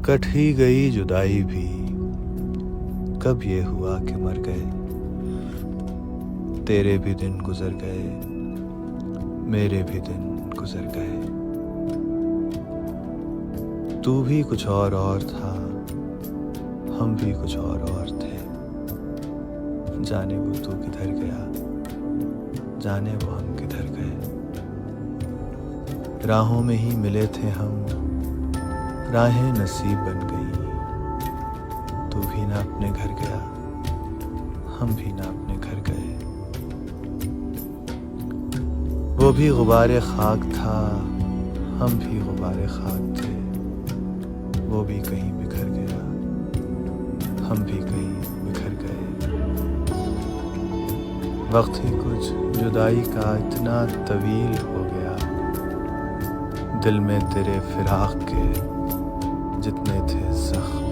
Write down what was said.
Cut ही गई जुदाई भी, कब ये हुआ कि मर गए। तेरे भी दिन गुजर गए, मेरे भी दिन गुजर गए। तू भी कुछ और था, हम भी कुछ और थे। जाने वो तू किधर गया, जाने वो हम किधर गए। राहों में ही मिले थे हम, राहें नसीब बन गई। तू भी ना अपने घर गया, हम भी ना अपने घर गए। वो भी गुबारे खाक था, हम भी गुबारे खाक थे। वो भी कहीं बिखर गया, हम भी कहीं बिखर गए। वक्त ही कुछ जुदाई का इतना तवील हो गया, दिल में तेरे फिराक के जितने थे जख्म